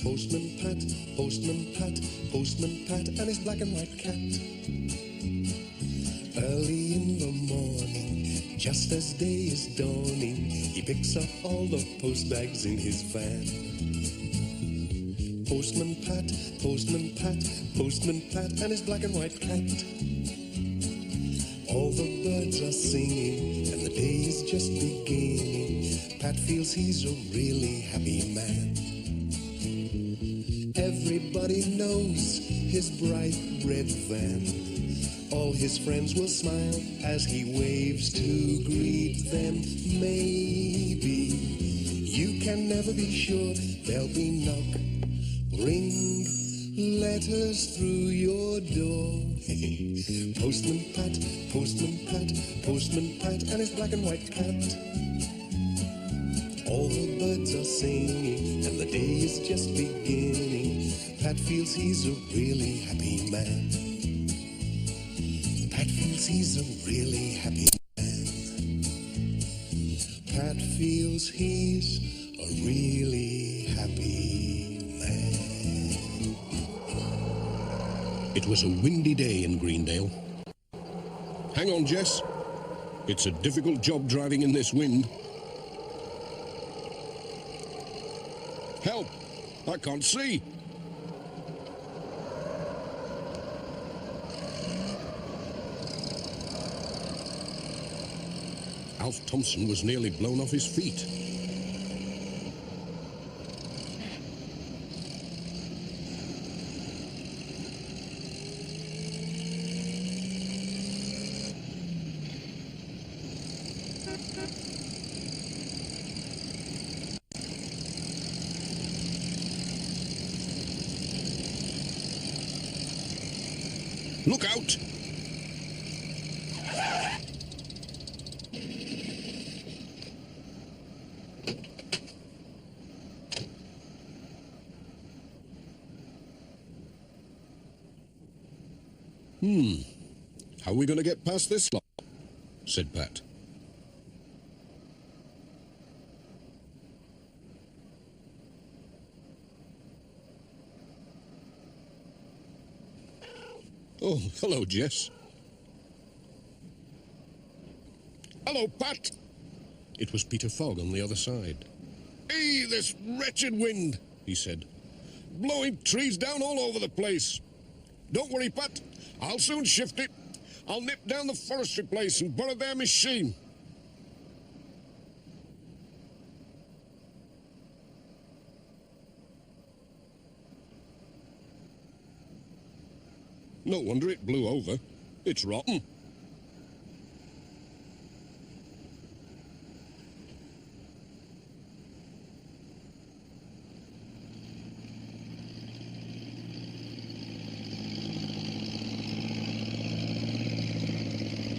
Postman Pat, Postman Pat, Postman Pat, and his black and white cat. Early in the morning, just as day is dawning, he picks up all the post bags in his van. Postman Pat, Postman Pat, Postman Pat, and his black and white cat. All the birds are singing, and the day is just beginning. Pat feels he's a really happy man. Everybody knows his bright red van. All his friends will smile as he waves to greet them. Maybe you can never be sure there'll be knock, ring, letters through your door. Postman Pat, Postman Pat, Postman Pat, and his black and white cat. All the birds are singing, and the day is just beginning. Pat feels he's a really happy man. Pat feels he's a really happy man. Pat feels he's a really happy man. It was a windy day in Greendale. Hang on, Jess. It's a difficult job driving in this wind. Help! I can't see. Alf Thompson was nearly blown off his feet. Look out! How are we going to get past this lot? Said Pat. Oh, hello, Jess. Hello, Pat. It was Peter Fogg on the other side. Hey, this wretched wind, he said. Blowing trees down all over the place. Don't worry, Pat. I'll soon shift it. I'll nip down the forestry place and borrow their machine. No wonder it blew over. It's rotten.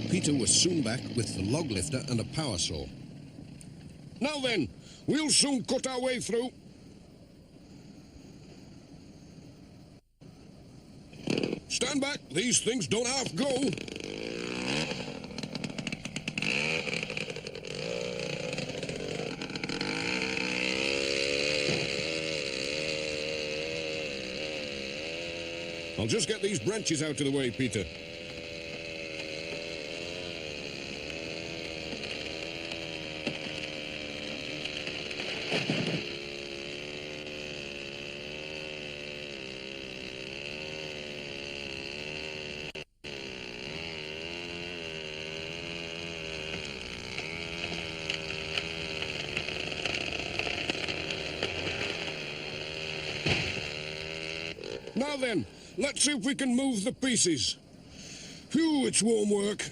Peter was soon back with the log lifter and a power saw. Now then, we'll soon cut our way through. Stand back, these things don't half go. I'll just get these branches out of the way, Peter. Now then, let's see if we can move the pieces. Phew, it's warm work.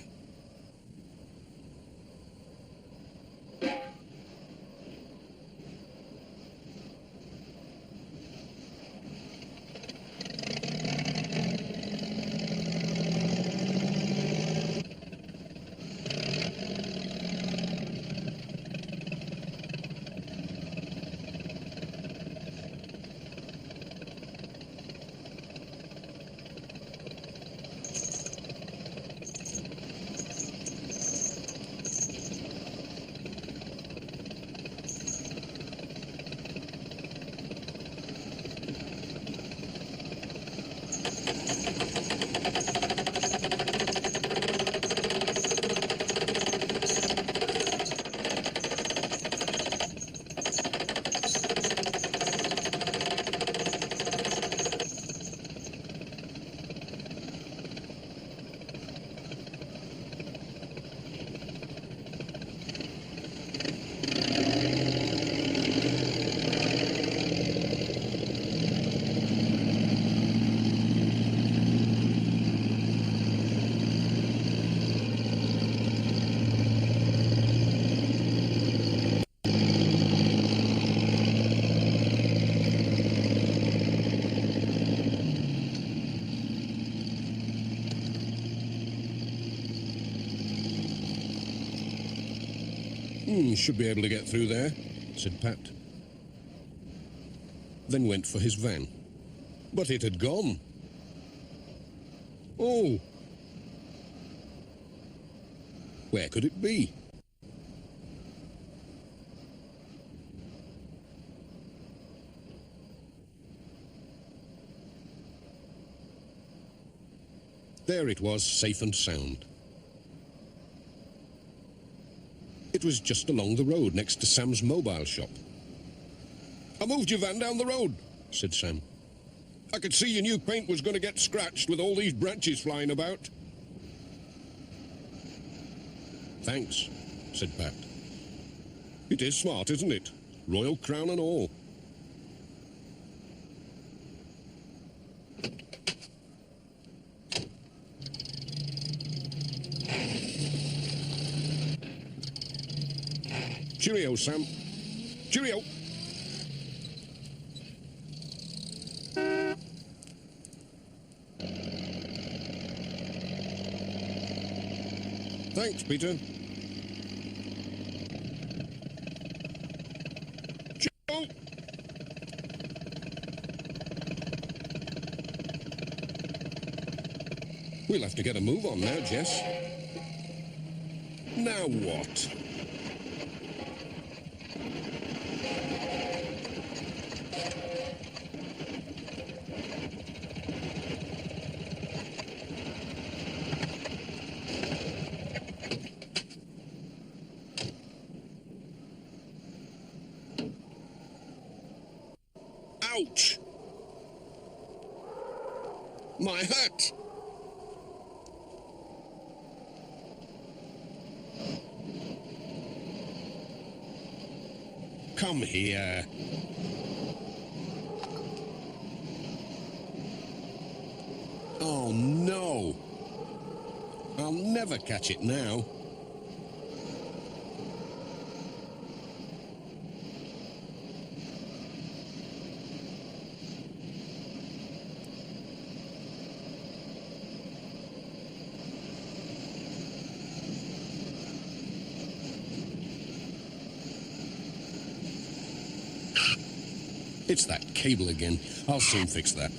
Should be able to get through there, said Pat. Then went for his van. But it had gone. Oh! Where could it be? There it was, safe and sound. It was just along the road next to Sam's mobile shop. I moved your van down the road, said Sam. I could see your new paint was going to get scratched with all these branches flying about. Thanks, said Pat. It is smart, isn't it? Royal crown and all. Cheerio, Sam. Cheerio. Thanks, Peter. Cheerio. We'll have to get a move on now, Jess. Now what? Ouch! My hat! Come here. Oh no! I'll never catch it now. It's that cable again. I'll soon fix that.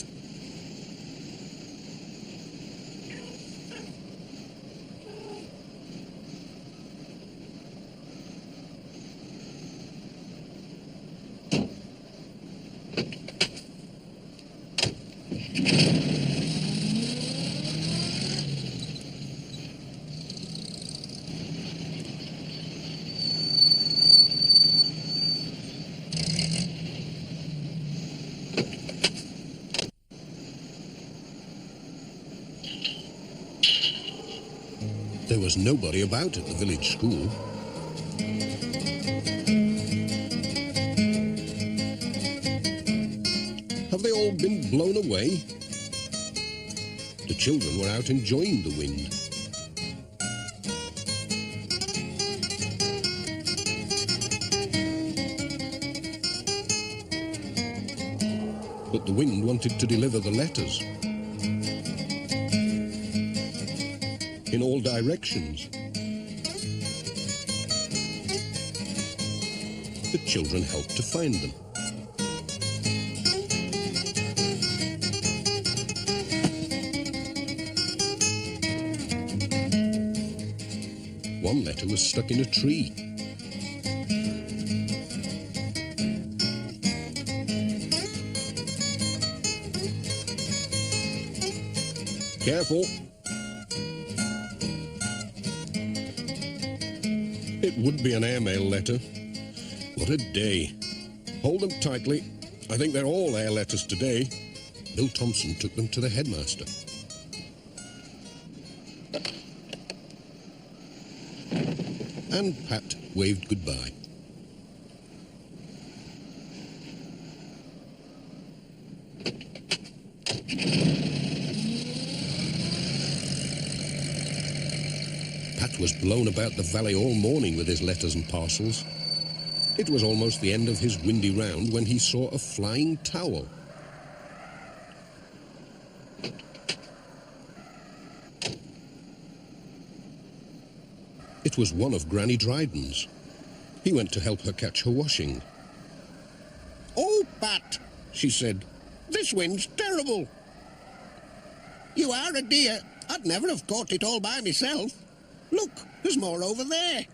There was nobody about at the village school. Have they all been blown away? The children were out enjoying the wind. But the wind wanted to deliver the letters. In all directions. The children helped to find them. One letter was stuck in a tree. Careful. It would be an airmail letter. What a day. Hold them tightly. I think they're all air letters today. Bill Thompson took them to the headmaster. And Pat waved goodbye. Pat was blown about the valley all morning with his letters and parcels. It was almost the end of his windy round when he saw a flying towel. It was one of Granny Dryden's. He went to help her catch her washing. "Oh, Pat," she said, "this wind's terrible." "You are a dear. I'd never have caught it all by myself. Look, there's more over there."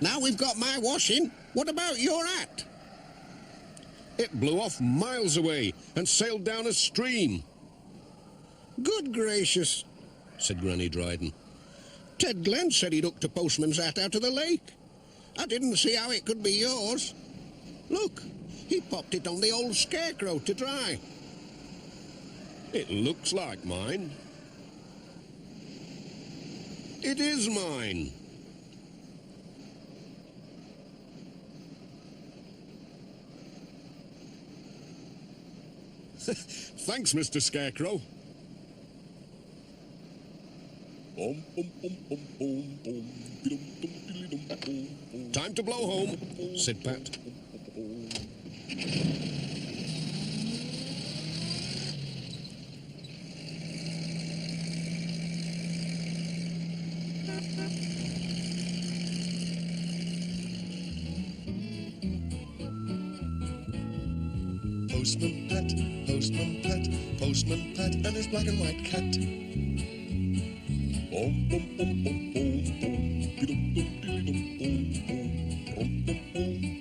"Now we've got my washing, what about your hat?" It blew off miles away and sailed down a stream. "Good gracious," said Granny Dryden. "Ted Glenn said he'd hooked a postman's hat out of the lake. I didn't see how it could be yours. Look, he popped it on the old scarecrow to dry." It looks like mine. It is mine. Thanks, Mr. Scarecrow. Time to blow home, said Pat. Postman Pat, Postman Pat, Postman Pat, and his black and white cat. Bom, bom, bom, bom, bom, bom, bidum, bum, diddy, dum, bom, bom, bom, bom, bom.